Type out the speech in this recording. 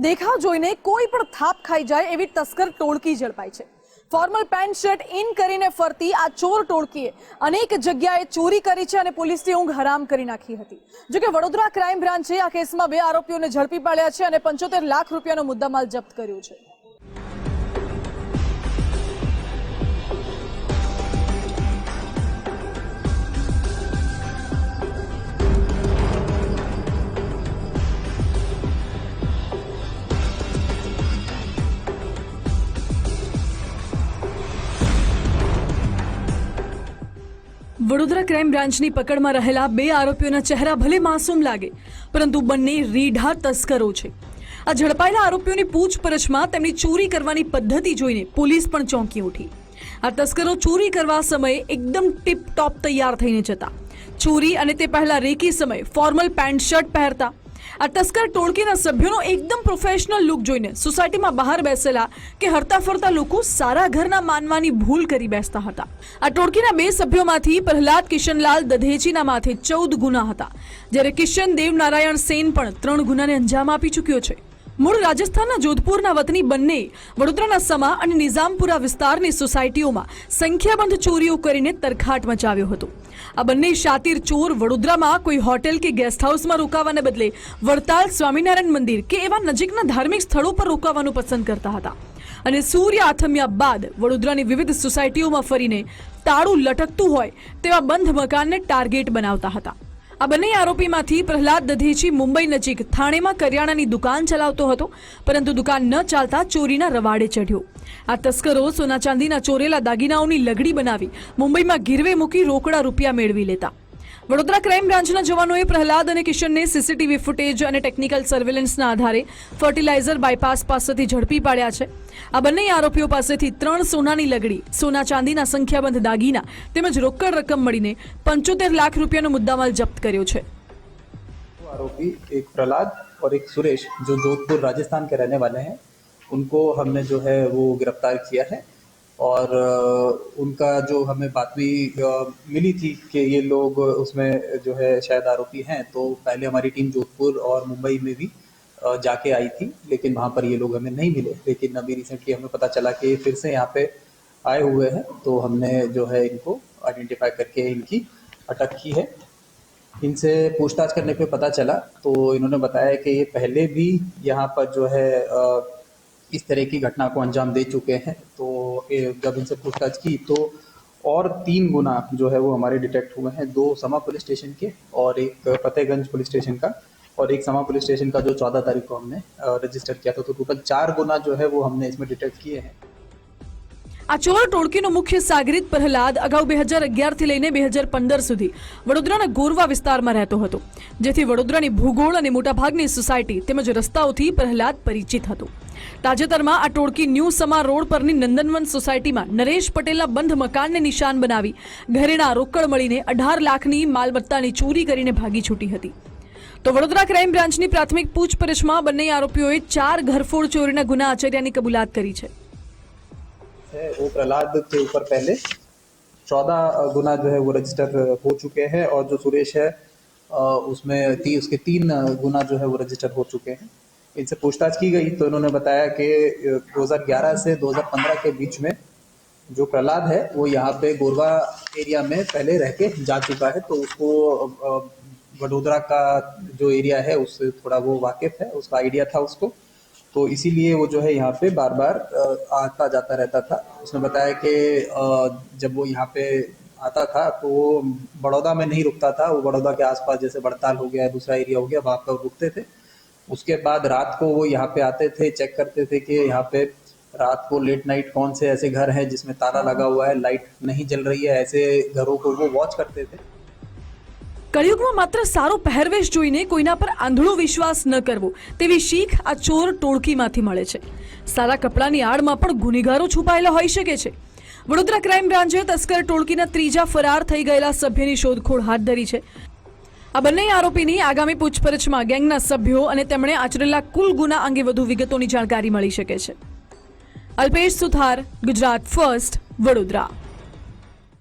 દેખાવ જોઈને કોઈ પણ થાપ ખાઈ જાય એવી તસ્કર ટોળકી ઝડપાઈ છે। ફોર્મલ પેન્ટ શર્ટ ઇન કરીને ફરતી આ ચોર ટોળકીએ અનેક જગ્યાએ ચોરી કરી છે અને પોલીસની ઊંઘ હરામ કરી નાખી હતી। જો કે વડોદરા ક્રાઇમ બ્રાન્ચે આ કેસમાં 2 આરોપીઓને ઝડપી પાડ્યા છે અને 75 લાખ રૂપિયાનો મુદ્દામાલ જપ્ત કર્યો છે। વડોદરા ક્રાઇમ બ્રાન્ચની પકડમાં રહેલા 2 આરોપીઓના ચહેરા ભલે માસૂમ લાગે, પરંતુ બંને રીઢા તસ્કરો છે। આ ઝડપાયેલા આરોપીઓની પૂછપરછમાં તેમની ચોરી કરવાની પદ્ધતિ જોઈને પોલીસ પણ ચોંકી ઉઠી। આ તસ્કરો ચોરી કરવા સમયે એકદમ ટીપ ટોપ તૈયાર થઈને જતા। ચોરી અને તે પહેલા રેકી સમયે ફોર્મલ પેન્ટ શર્ટ પહેરતા। આ તસ્કર ટોળકીના સભ્યોનો એકદમ પ્રોફેશનલ લુક જોઈને સોસાયટીમાં બહાર બેસેલા કે હરતા ફરતા લોકો સારા ઘરના માનવાની ભૂલ કરી બેસતા હતા। આ ટોળકીના 2 સભ્યોમાંથી પ્રહલાદ કિશનલાલ દધેચીના માથે 14 ગુના હતા, જ્યારે કિશન દેવ નારાયણ સેન પણ 3 ગુનાને અંજામ આપી ચૂક્યો છે। મૂળ રાજસ્થાનના જોધપુરના વતની બંને વડોદરાના સમા અને નિઝામપુરા વિસ્તારની સોસાયટીઓમાં સંખ્યાબંધ ચોરીઓ કરીને તરખાટ મચાવ્યો હતો। આ બંને શાતીર ચોર વડોદરામાં કોઈ હોટેલ કે ગેસ્ટ હાઉસમાં રોકાવાને બદલે વડતાલ સ્વામિનારાયણ મંદિર કે એવા નજીકના ધાર્મિક સ્થળો પર રોકાવાનું પસંદ કરતા હતા અને સૂર્ય આથમ્યા બાદ વડોદરાની વિવિધ સોસાયટીઓમાં ફરીને તાળું લટકતું હોય તેવા બંધ મકાનને ટાર્ગેટ બનાવતા હતા। આ બંને આરોપીમાંથી પ્રહલાદ દધેચી મુંબઈ નજીક થાણેમાં કરિયાણાની દુકાન ચલાવતો હતો, પરંતુ દુકાન ન ચાલતા ચોરીના રવાડે ચઢ્યો। આ તસ્કરો સોના ચાંદીના ચોરેલા દાગીનાઓની લગડી બનાવી મુંબઈમાં ગીરવે મૂકી રોકડા રૂપિયા મેળવી લેતા। વડોદરા ક્રાઇમ બ્રાન્ચના જવાનોએ પ્રહલાદ અને કિશનને સીસીટીવી ફૂટેજ અને ટેકનિકલ સર્વેલન્સના આધારે ફર્ટિલાઇઝર બાયપાસ પાસેથી ઝડપી પાડ્યા છે। આ બંને આરોપીઓ પાસેથી 3 સોનાની લગડી, સોના ચાંદીના સંખ્યાબંધ દાગીના તેમજ રોકડ રકમ મળીને 75 लाख રૂપિયાનો મુદ્દામાલ જપ્ત કર્યો છે। आरोपी एक प्रहलाद और एक सुरेश जो जोधपुर राजस्थान के रहने वाले हैं, उनको हमने जो है वो गिरफ्तार किया है और उनका जो हमें बातमी मिली थी कि ये लोग उसमें जो है शायद आरोपी हैं, तो पहले हमारी टीम जोधपुर और मुंबई में भी जाके आई थी, लेकिन वहाँ पर ये लोग हमें नहीं मिले। लेकिन अभी रिसेंटली हमें पता चला कि फिर से यहाँ पे आए हुए हैं, तो हमने जो है इनको आइडेंटिफाई करके इनकी अटक की है। इनसे पूछताछ करने पे पता चला तो इन्होंने बताया कि ये पहले भी यहाँ पर जो है इस तरह की घटना को अंजाम दे चुके हैं। तो जब इनसे पूछताछ की तो और 3 गुना जो है वो हमारे डिटेक्ट हुए हैं, 2 समा पुलिस स्टेशन के और एक फतेहगंज पुलिस स्टेशन का और एक समा पुलिस स्टेशन का जो 14 तारीख को हमने रजिस्टर किया था। तो टोटल 4 गुना जो है वो हमने इसमें डिटेक्ट किए हैं। આ ચોર ટોળકીનો મુખ્ય સાગરીત પ્રહલાદ અગાઉ 2011 થી લઈને 2015 સુધી વડોદરાના ગોરવા વિસ્તારમાં રહેતો હતો, જેથી વડોદરાની ભૂગોળ અને મોટાભાગની સોસાયટી તેમજ રસ્તાઓથી પ્રહલાદ પરિચિત હતો। તાજેતરમાં આ ટોળકી ન્યૂ સમા રોડ પરની નંદનવન સોસાયટીમાં નરેશ પટેલના બંધ મકાનને નિશાન બનાવી ઘરેણા રોકડ મળીને 18 લાખની માલમત્તાની ચોરી કરીને ભાગી છૂટી હતી। તો વડોદરા ક્રાઇમ બ્રાન્ચની પ્રાથમિક પૂછપરછમાં બંને આરોપીઓએ 4 ઘરફોડ ચોરીના ગુના આચર્યાની કબૂલાત કરી છે। वो प्रहलाद के ऊपर पहले 14 गुना जो है वो रजिस्टर हो चुके हैं और जो सुरेश है उसमें उसके 3 गुना जो है वो रजिस्टर हो चुके हैं। इनसे पूछताछ की गई तो इन्होंने बताया कि 2011 से 2015 के बीच में जो प्रहलाद है वो यहाँ पे गोरवा एरिया में पहले रह के जा चुका है, तो उसको वडोदरा का जो एरिया है उससे थोड़ा वो वाकिफ है, उसका आइडिया था उसको, तो इसीलिए वो जो है यहाँ पे बार बार आता जाता रहता था। उसने बताया कि जब वो यहाँ पे आता था तो वो बड़ौदा में नहीं रुकता था, वो बड़ौदा के आसपास जैसे बड़ताल हो गया, दूसरा एरिया हो गया, वहाँ पर रुकते थे। उसके बाद रात को वो यहाँ पे आते थे, चेक करते थे कि यहाँ पे रात को लेट नाइट कौन से ऐसे घर हैं जिसमें ताला लगा हुआ है, लाइट नहीं जल रही है, ऐसे घरों को वो वॉच करते थे। કળિયુગમાં માત્ર સારો પહેરવેશ જોઈને કોઈના પર આંધળો વિશ્વાસ ન કરવો તેવી શીખ આ ચોર ટોળકીમાંથી મળે છે। સારા કપડાની આડમાં પણ ગુનેગારો છુપાયેલા હોઈ શકે છે। વડોદરા ક્રાઇમ બ્રાન્ચે તસ્કર ટોળકીના 3જા ફરાર થઈ ગયેલા સભ્યની શોધખોળ હાથ ધરી છે। આ બંને આરોપીની આગામી પૂછપરછમાં ગેંગના સભ્યો અને તેમણે આચરેલા કુલ ગુના અંગે વધુ વિગતોની જાણકારી મળી શકે છે। અલ્પેશ સુથાર, ગુજરાત ફર્સ્ટ, વડોદરા।